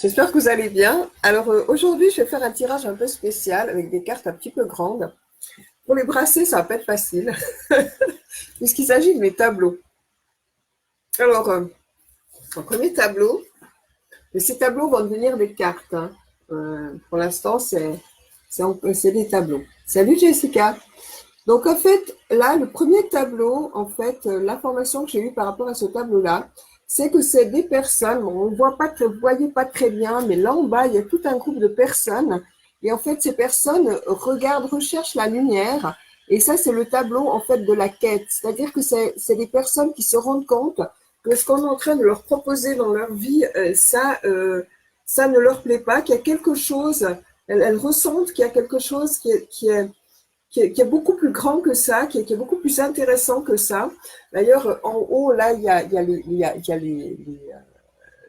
J'espère que vous allez bien. Alors aujourd'hui, je vais faire un tirage un peu spécial avec des cartes un petit peu grandes. Pour les brasser, ça va pas être facile, puisqu'il s'agit de mes tableaux. Alors, en premier tableau, et ces tableaux vont devenir des cartes, hein. Pour l'instant, c'est des tableaux. Salut Jessica. Donc en fait, là, le premier tableau, en fait, l'information que j'ai eue par rapport à ce tableau-là, c'est que c'est des personnes, bon, on ne voit pas, vous voyez pas très bien, mais là en bas, il y a tout un groupe de personnes. Et en fait, ces personnes regardent, recherchent la lumière. Et ça, c'est le tableau, en fait, de la quête. C'est-à-dire que c'est des personnes qui se rendent compte que ce qu'on est en train de leur proposer dans leur vie, ça ne leur plaît pas, qu'il y a quelque chose, elles ressentent qu'il y a quelque chose qui est beaucoup plus grand que ça, qui est beaucoup plus intéressant que ça. D'ailleurs, en haut, là,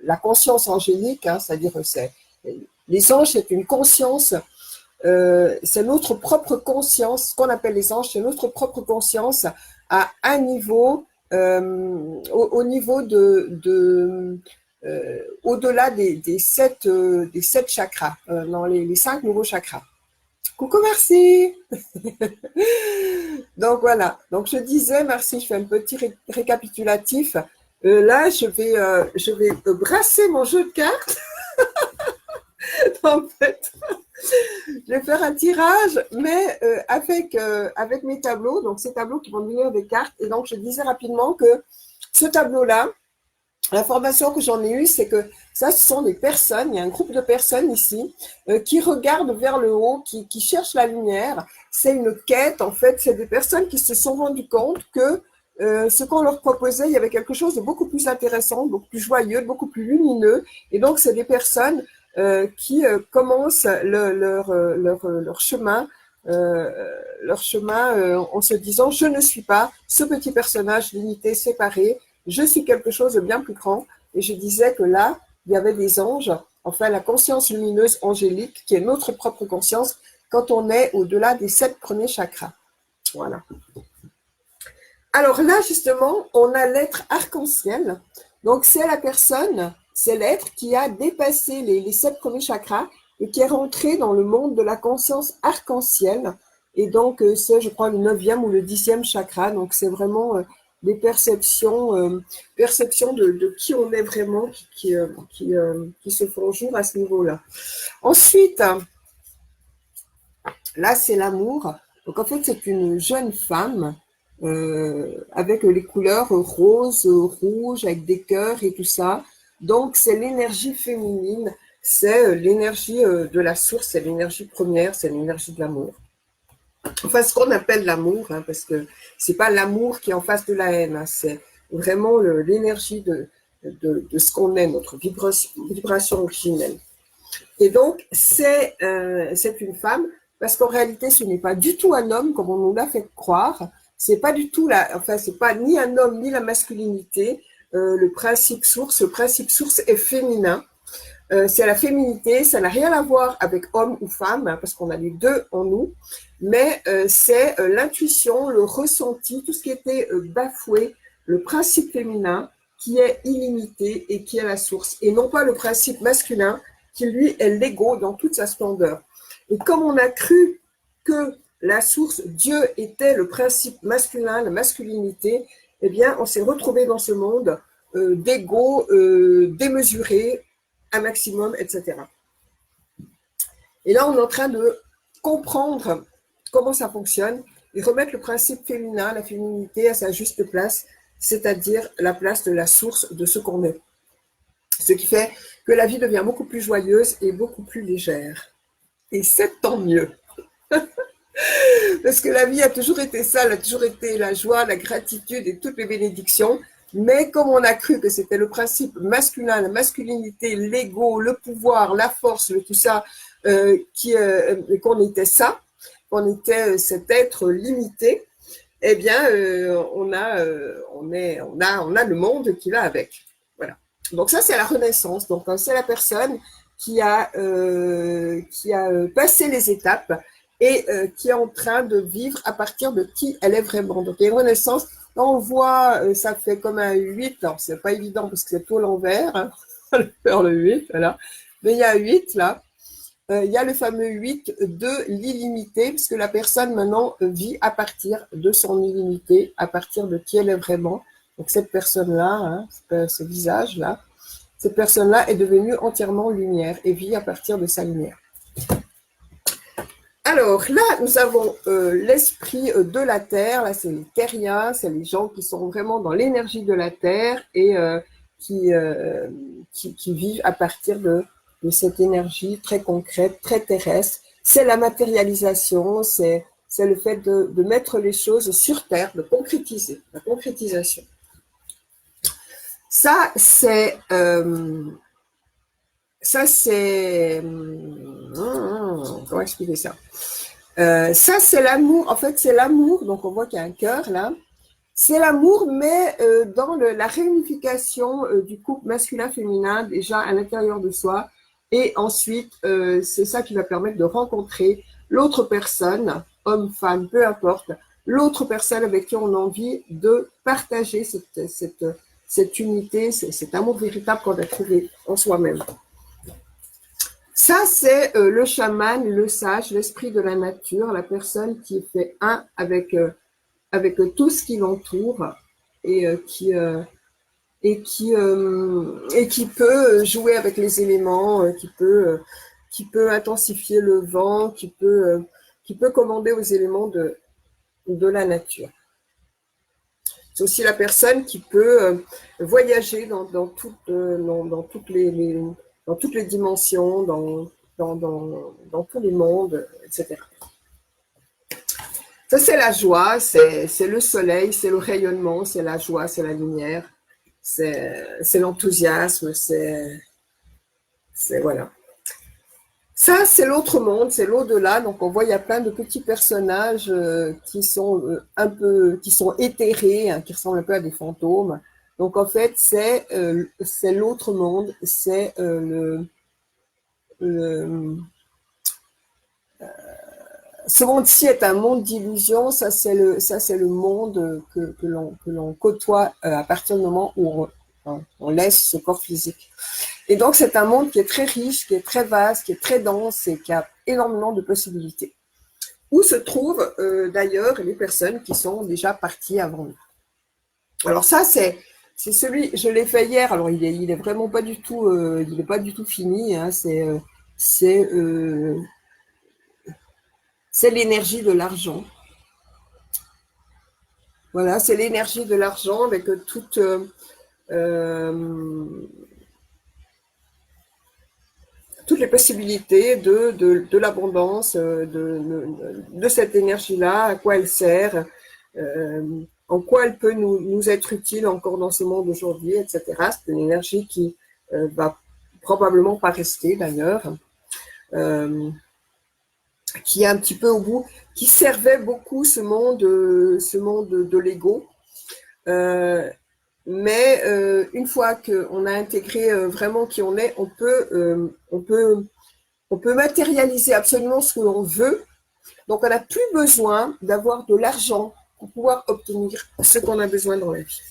la conscience angélique, hein, c'est-à-dire les anges, c'est une conscience, c'est notre propre conscience, ce qu'on appelle les anges, c'est notre propre conscience à un niveau, au niveau au-delà des sept chakras, dans les cinq nouveaux chakras. Coucou, merci. Donc voilà, donc je disais, merci, je fais un petit récapitulatif. Là, je vais brasser mon jeu de cartes. En fait, je vais faire un tirage, mais avec mes tableaux, donc ces tableaux qui vont devenir des cartes. Et donc, je disais rapidement que ce tableau-là, l'information que j'en ai eue, c'est que ça, ce sont des personnes, il y a un groupe de personnes ici qui regardent vers le haut, qui cherchent la lumière. C'est une quête, en fait, c'est des personnes qui se sont rendues compte que ce qu'on leur proposait, il y avait quelque chose de beaucoup plus intéressant, beaucoup plus joyeux, beaucoup plus lumineux. Et donc, c'est des personnes qui commencent leur chemin en se disant « je ne suis pas ce petit personnage limité, séparé ». Je suis quelque chose de bien plus grand. Et je disais que là, il y avait des anges, enfin la conscience lumineuse angélique, qui est notre propre conscience, quand on est au-delà des 7 premiers chakras. Voilà. Alors là, justement, on a l'être arc-en-ciel. Donc c'est la personne, c'est l'être qui a dépassé les 7 premiers chakras et qui est rentré dans le monde de la conscience arc-en-ciel. Et donc c'est, je crois, le 9e ou le 10e chakra. Donc c'est vraiment des perceptions de qui on est vraiment qui se font jour à ce niveau-là. Ensuite, là, c'est l'amour. Donc, en fait, c'est une jeune femme avec les couleurs rose, rouge, avec des cœurs et tout ça. Donc, c'est l'énergie féminine, c'est l'énergie de la source, c'est l'énergie première, c'est l'énergie de l'amour. Enfin, ce qu'on appelle l'amour, hein, parce que c'est pas l'amour qui est en face de la haine, hein, c'est vraiment l'énergie de ce qu'on est, notre vibration originelle. Et donc, c'est une femme, parce qu'en réalité, ce n'est pas du tout un homme, comme on nous l'a fait croire. C'est pas du tout enfin, c'est pas ni un homme, ni la masculinité. Le principe source est féminin. C'est la féminité, ça n'a rien à voir avec homme ou femme, hein, parce qu'on a les deux en nous, mais c'est l'intuition, le ressenti, tout ce qui était bafoué, le principe féminin qui est illimité et qui est la source, et non pas le principe masculin qui, lui, est l'ego dans toute sa splendeur. Et comme on a cru que la source, Dieu, était le principe masculin, la masculinité, eh bien, on s'est retrouvé dans ce monde d'ego démesuré, un maximum, etc. Et là, on est en train de comprendre comment ça fonctionne et remettre le principe féminin, la féminité à sa juste place, c'est-à-dire la place de la source de ce qu'on est. Ce qui fait que la vie devient beaucoup plus joyeuse et beaucoup plus légère. Et c'est tant mieux. Parce que la vie a toujours été ça, elle a toujours été la joie, la gratitude et toutes les bénédictions. Mais comme on a cru que c'était le principe masculin, la masculinité, l'ego, le pouvoir, la force, tout ça, qu'on était ça, qu'on était cet être limité, eh bien, on a le monde qui va avec. Voilà. Donc ça, c'est la renaissance. Donc c'est la personne qui a passé les étapes et qui est en train de vivre à partir de qui elle est vraiment. Donc il y a une renaissance. Là, on voit, ça fait comme un 8. Alors, c'est pas évident parce que c'est tout l'envers. Hein. On va faire le 8, voilà. Mais il y a 8 là. Il y a le fameux 8 de l'illimité, puisque la personne maintenant vit à partir de son illimité, à partir de qui elle est vraiment. Donc cette personne-là, hein, ce visage-là, cette personne-là est devenue entièrement lumière et vit à partir de sa lumière. Alors là, nous avons l'esprit de la Terre. Là, c'est les terriens, c'est les gens qui sont vraiment dans l'énergie de la Terre et qui vivent à partir de cette énergie très concrète, très terrestre. C'est la matérialisation, c'est le fait de mettre les choses sur Terre, de concrétiser, la concrétisation. Ça, c'est comment expliquer ça? Ça, c'est l'amour. En fait, c'est l'amour. Donc, on voit qu'il y a un cœur là. C'est l'amour, mais dans la réunification du couple masculin-féminin, déjà à l'intérieur de soi. Et ensuite, c'est ça qui va permettre de rencontrer l'autre personne, homme, femme, peu importe, l'autre personne avec qui on a envie de partager cette unité, cet amour véritable qu'on a trouvé en soi-même. Ça, c'est le chaman, le sage, l'esprit de la nature, la personne qui fait un avec tout ce qui l'entoure et qui peut jouer avec les éléments, qui peut intensifier le vent, qui peut commander aux éléments de la nature. C'est aussi la personne qui peut voyager dans toutes les dimensions, dans tous les mondes, etc. Ça, c'est la joie, c'est le soleil, c'est le rayonnement, c'est la joie, c'est la lumière, c'est l'enthousiasme, c'est voilà. Ça, c'est l'autre monde, c'est l'au-delà. Donc, on voit, il y a plein de petits personnages qui sont qui sont éthérés, hein, qui ressemblent un peu à des fantômes. Donc, en fait, c'est l'autre monde, c'est ce monde-ci est un monde d'illusions. Ça, c'est le monde que l'on côtoie à partir du moment où on laisse ce corps physique. Et donc, c'est un monde qui est très riche, qui est très vaste, qui est très dense et qui a énormément de possibilités. Où se trouvent d'ailleurs les personnes qui sont déjà parties avant nous. Alors ça, c'est celui, je l'ai fait hier. Alors il est vraiment pas du tout, il est pas du tout fini. Hein, c'est l'énergie de l'argent. Voilà, c'est l'énergie de l'argent avec toute toutes les possibilités de l'abondance, de cette énergie-là, à quoi elle sert, en quoi elle peut nous être utile encore dans ce monde aujourd'hui, etc. C'est une énergie qui va probablement pas rester d'ailleurs, qui est un petit peu au bout, qui servait beaucoup ce monde de l'ego. Mais une fois qu'on a intégré vraiment qui on est, on peut matérialiser absolument ce que l'on veut. Donc, on n'a plus besoin d'avoir de l'argent pour pouvoir obtenir ce qu'on a besoin dans la vie.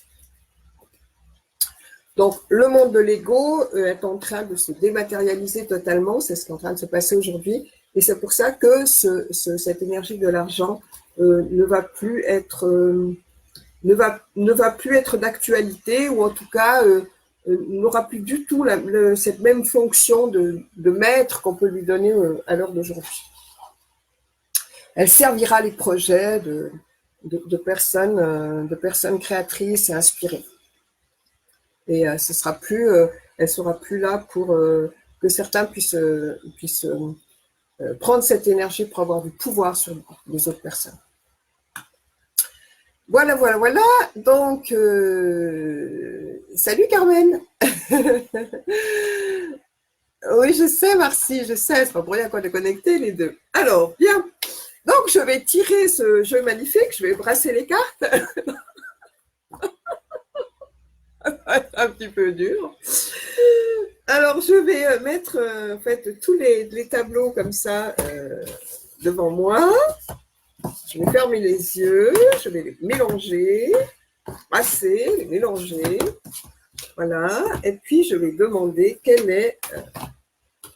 Donc, le monde de l'ego est en train de se dématérialiser totalement. C'est ce qui est en train de se passer aujourd'hui. Et c'est pour ça que cette énergie de l'argent ne va plus être d'actualité, ou en tout cas n'aura plus du tout cette même fonction de maître qu'on peut lui donner à l'heure d'aujourd'hui. Elle servira à les projets de personnes créatrices et inspirées. Et ce sera plus, elle sera plus là pour que certains puissent prendre cette énergie pour avoir du pouvoir sur les autres personnes. Voilà. Donc, salut Carmen. Oui, je sais, Marcy, je sais. C'est pas pour rien qu'on est connectés les deux. Alors, bien. Donc, je vais tirer ce jeu magnifique. Je vais brasser les cartes. C'est un petit peu dur. Alors, je vais mettre en fait tous les tableaux comme ça devant moi. Je vais fermer les yeux, je vais les mélanger, brasser, les mélanger. Voilà. Et puis, je vais demander quelle est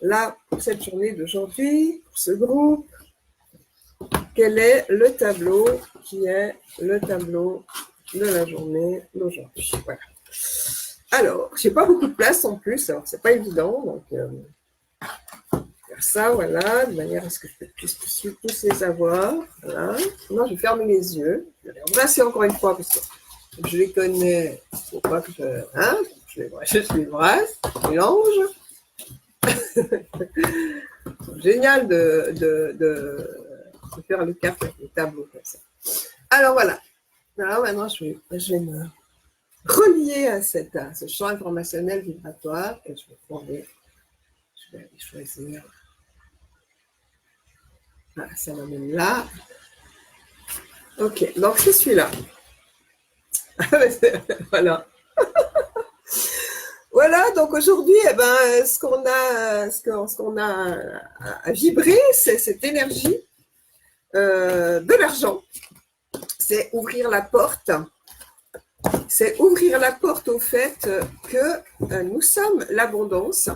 là, pour cette journée d'aujourd'hui, pour ce groupe, quel est le tableau qui est le tableau de la journée d'aujourd'hui. Voilà. Alors, j'ai pas beaucoup de place en plus, alors c'est pas évident, donc faire ça, voilà, de manière à ce que je puisse tous les avoir. Voilà. Moi, je ferme les yeux. Je vais les embrasser encore une fois parce que je les connais. Il ne faut pas que je les brasse, je mélange. Génial de faire le cartes avec les tableaux comme ça. Alors voilà. Alors maintenant, je vais me relier à ce champ informationnel vibratoire et je vais aller choisir. Voilà, ça m'amène là. Ok, donc c'est celui-là. Voilà. Voilà, donc aujourd'hui, eh ben, ce qu'on a à vibrer, c'est cette énergie de l'argent. C'est ouvrir la porte. C'est ouvrir la porte au fait que nous sommes l'abondance.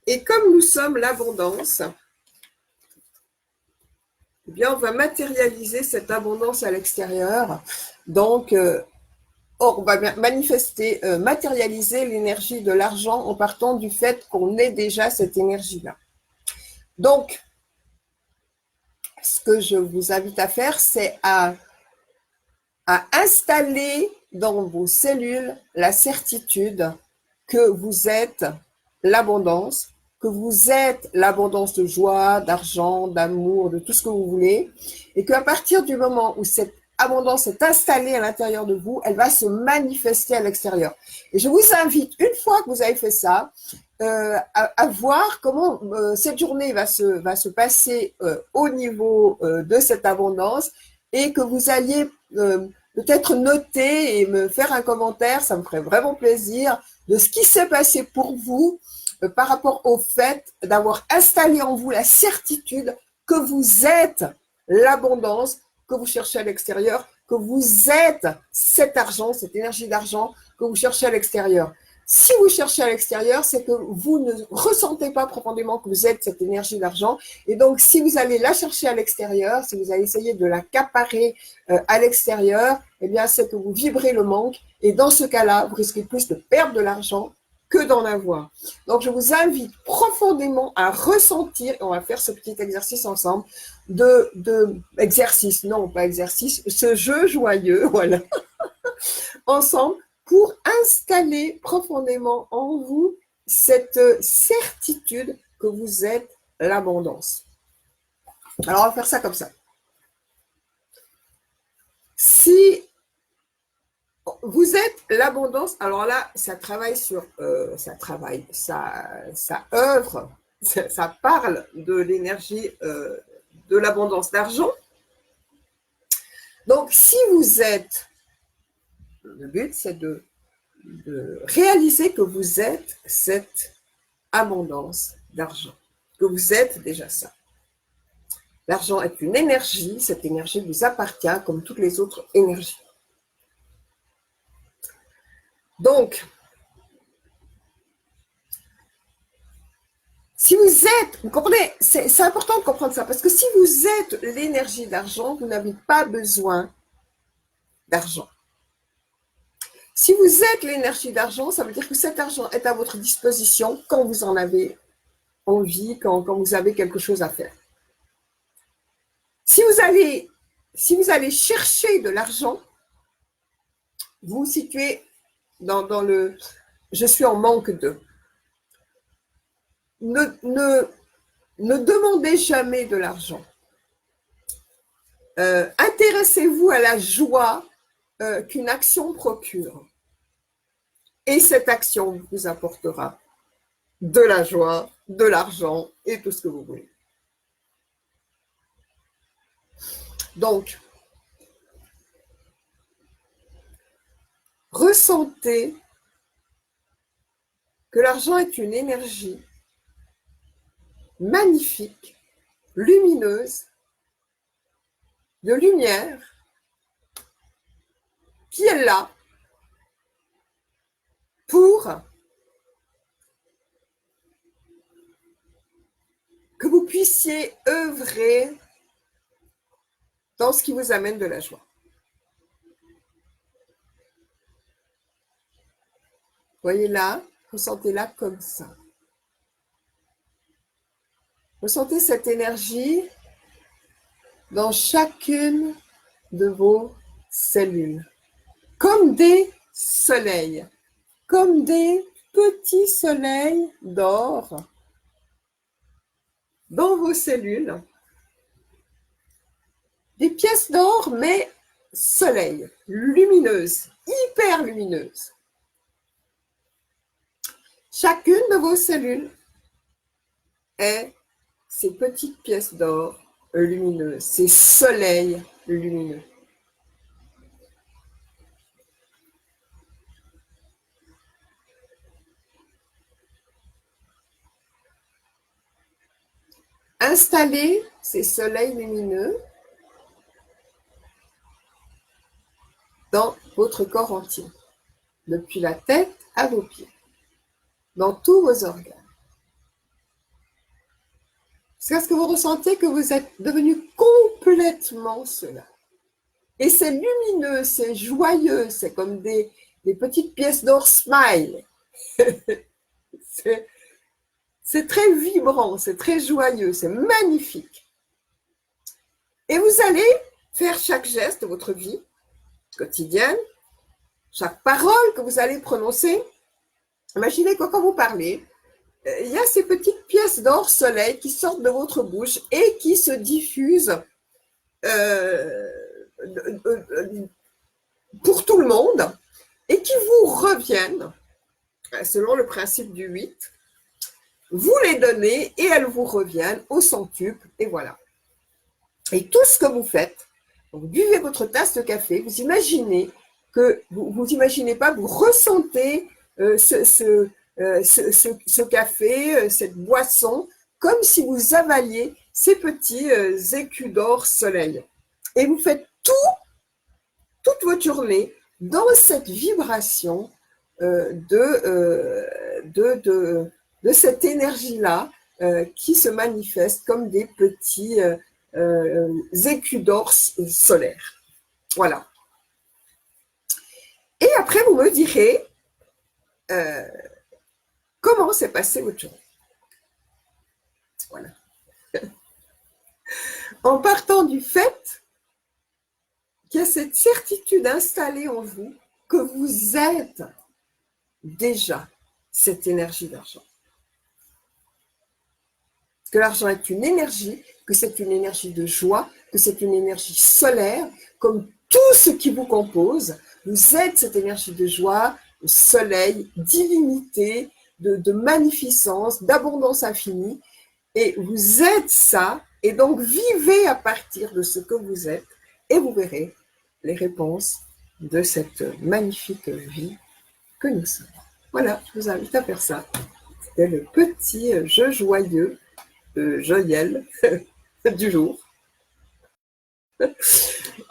Et comme nous sommes l'abondance, eh bien, on va matérialiser cette abondance à l'extérieur. Donc, on va manifester, matérialiser l'énergie de l'argent en partant du fait qu'on ait déjà cette énergie-là. Donc, ce que je vous invite à faire, c'est à installer dans vos cellules la certitude que vous êtes l'abondance, que vous êtes l'abondance de joie, d'argent, d'amour, de tout ce que vous voulez, et qu'à partir du moment où cette abondance est installée à l'intérieur de vous, elle va se manifester à l'extérieur. Et je vous invite, une fois que vous avez fait ça, à voir comment cette journée va se passer au niveau de cette abondance et que vous alliez peut-être noter et me faire un commentaire, ça me ferait vraiment plaisir, de ce qui s'est passé pour vous par rapport au fait d'avoir installé en vous la certitude que vous êtes l'abondance que vous cherchez à l'extérieur, que vous êtes cet argent, cette énergie d'argent que vous cherchez à l'extérieur. Si vous cherchez à l'extérieur, c'est que vous ne ressentez pas profondément que vous êtes cette énergie d'argent. Et donc, si vous allez la chercher à l'extérieur, si vous allez essayer de l'accaparer à l'extérieur, eh bien, c'est que vous vibrez le manque. Et dans ce cas-là, vous risquez plus de perdre de l'argent que d'en avoir. Donc, je vous invite profondément à ressentir, et on va faire ce petit exercice ensemble, exercice, non, pas exercice, ce jeu joyeux, voilà, ensemble, pour installer profondément en vous cette certitude que vous êtes l'abondance. Alors, on va faire ça comme ça. Si vous êtes l'abondance, alors là, ça travaille sur, ça œuvre, ça parle de l'énergie de l'abondance d'argent. Donc, si vous êtes, le but, c'est de réaliser que vous êtes cette abondance d'argent, que vous êtes déjà ça. L'argent est une énergie, cette énergie vous appartient comme toutes les autres énergies. Donc, si vous êtes, vous comprenez, c'est important de comprendre ça, parce que si vous êtes l'énergie d'argent, vous n'avez pas besoin d'argent. Si vous êtes l'énergie d'argent, ça veut dire que cet argent est à votre disposition quand vous en avez envie, quand vous avez quelque chose à faire. Si vous allez chercher de l'argent, vous vous situez dans le « je suis en manque de ». Ne demandez jamais de l'argent. Intéressez-vous à la joie qu'une action procure. Et cette action vous apportera de la joie, de l'argent et tout ce que vous voulez. Donc, ressentez que l'argent est une énergie magnifique, lumineuse, de lumière, qui est là pour que vous puissiez œuvrer dans ce qui vous amène de la joie. Voyez-la, ressentez-la comme ça. Ressentez cette énergie dans chacune de vos cellules, comme des soleils, comme des petits soleils d'or dans vos cellules. Des pièces d'or, mais soleil, lumineuses, hyper lumineuses. Chacune de vos cellules est ces petites pièces d'or lumineuses, ces soleils lumineux. Installez ces soleils lumineux dans votre corps entier, depuis la tête à vos pieds, dans tous vos organes. C'est parce que vous ressentez que vous êtes devenu complètement cela. Et c'est lumineux, c'est joyeux, c'est comme des petites pièces d'or smile. C'est très vibrant, c'est très joyeux, c'est magnifique. Et vous allez faire chaque geste de votre vie quotidienne, chaque parole que vous allez prononcer. Imaginez que quand vous parlez, il y a ces petites pièces d'or soleil qui sortent de votre bouche et qui se diffusent pour tout le monde et qui vous reviennent, selon le principe du 8, vous les donnez et elles vous reviennent au centuple et voilà. Et tout ce que vous faites, vous buvez votre tasse de café, vous imaginez que, vous imaginez pas, vous ressentez ce café, cette boisson, comme si vous avaliez ces petits écus d'or soleil. Et vous faites toute votre journée dans cette vibration de cette énergie-là qui se manifeste comme des petits écus d'or solaires. Voilà. Et après, vous me direz comment s'est passée votre journée. Voilà. En partant du fait qu'il y a cette certitude installée en vous que vous êtes déjà cette énergie d'argent. Que l'argent est une énergie, que c'est une énergie de joie, que c'est une énergie solaire, comme tout ce qui vous compose. Vous êtes cette énergie de joie, de soleil, d'illimité, de magnificence, d'abondance infinie. Et vous êtes ça, et donc vivez à partir de ce que vous êtes, et vous verrez les réponses de cette magnifique vie que nous sommes. Voilà, je vous invite à faire ça. C'était le petit jeu joyeux, joyel du jour.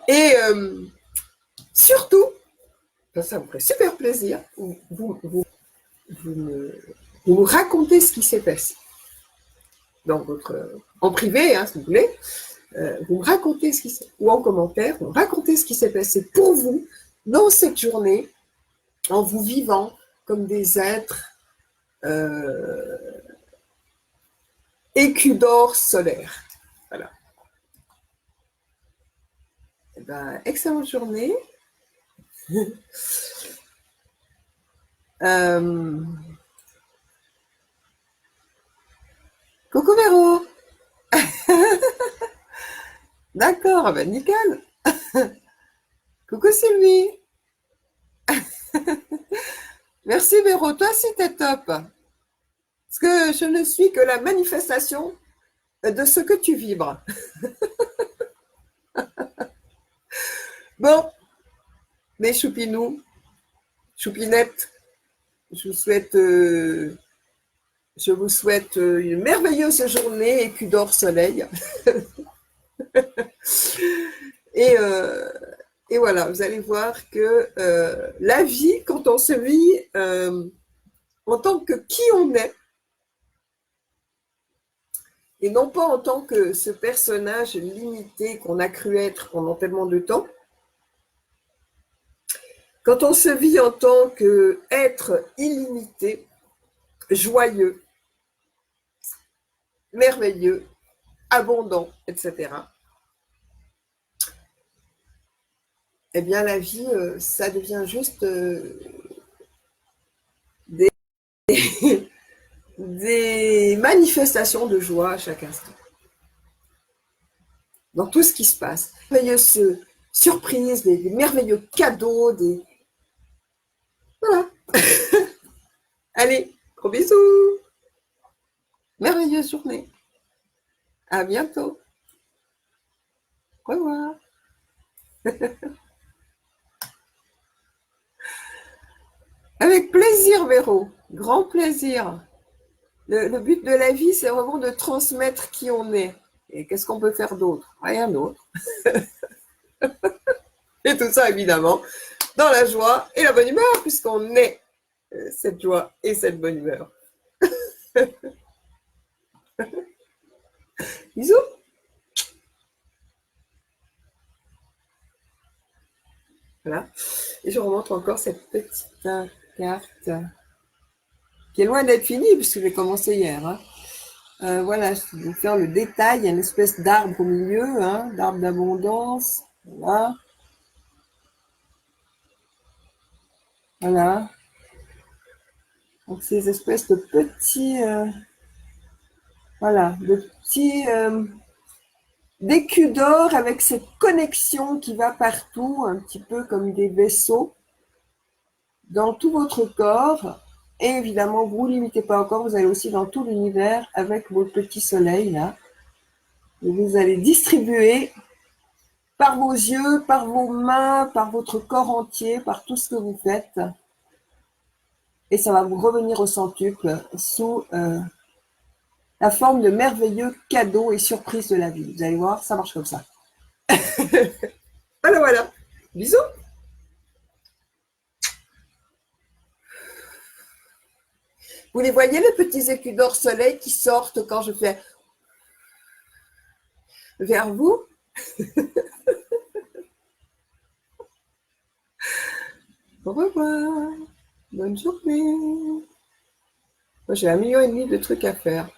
Et surtout, ça vous ferait super plaisir, vous me racontez ce qui s'est passé. En privé, si vous voulez, vous me racontez ce qui s'est passé, ou en commentaire, vous me racontez ce qui s'est passé pour vous dans cette journée, en vous vivant comme des êtres écus d'or solaire. Voilà. Et ben, excellente journée. Coucou Véro. D'accord, ben nickel. Coucou Sylvie. Merci Véro, toi aussi t'es top. Parce que je ne suis que la manifestation de ce que tu vibres. Bon, mes choupinous, choupinettes, je vous souhaite une merveilleuse journée, écus d'or soleil. Et voilà, vous allez voir que la vie, quand on se vit en tant que qui on est, et non pas en tant que ce personnage limité qu'on a cru être pendant tellement de temps. Quand on se vit en tant qu'être illimité, joyeux, merveilleux, abondant, etc., eh bien la vie, ça devient juste des, des manifestations de joie à chaque instant, dans tout ce qui se passe. Merveilleuses surprises, des merveilleux cadeaux, des... Voilà. Allez, gros bisous. Merveilleuse journée. À bientôt. Au revoir. Avec plaisir, Véro. Grand plaisir. Le but de la vie, c'est vraiment de transmettre qui on est. Et qu'est-ce qu'on peut faire d'autre? Rien d'autre. Et tout ça, évidemment, dans la joie et la bonne humeur, puisqu'on est cette joie et cette bonne humeur. Bisous. Voilà. Et je remonte encore cette petite carte qui est loin d'être finie, puisque j'ai commencé hier. Hein. Voilà, je vais vous faire le détail. Il y a une espèce d'arbre au milieu, hein, d'arbre d'abondance. Voilà. Voilà. Donc, ces espèces de petits, voilà, de petits d'écus d'or avec cette connexion qui va partout, un petit peu comme des vaisseaux, dans tout votre corps. Et évidemment, vous ne limitez pas encore, vous allez aussi dans tout l'univers avec vos petits soleils, là. Et vous allez distribuer par vos yeux, par vos mains, par votre corps entier, par tout ce que vous faites. Et ça va vous revenir au centuple sous la forme de merveilleux cadeaux et surprises de la vie. Vous allez voir, ça marche comme ça. Voilà, voilà. Bisous. Vous les voyez, les petits écus d'or soleil qui sortent quand je fais vers vous? Au revoir. Bonne journée. Moi, j'ai 1,5 million de trucs à faire.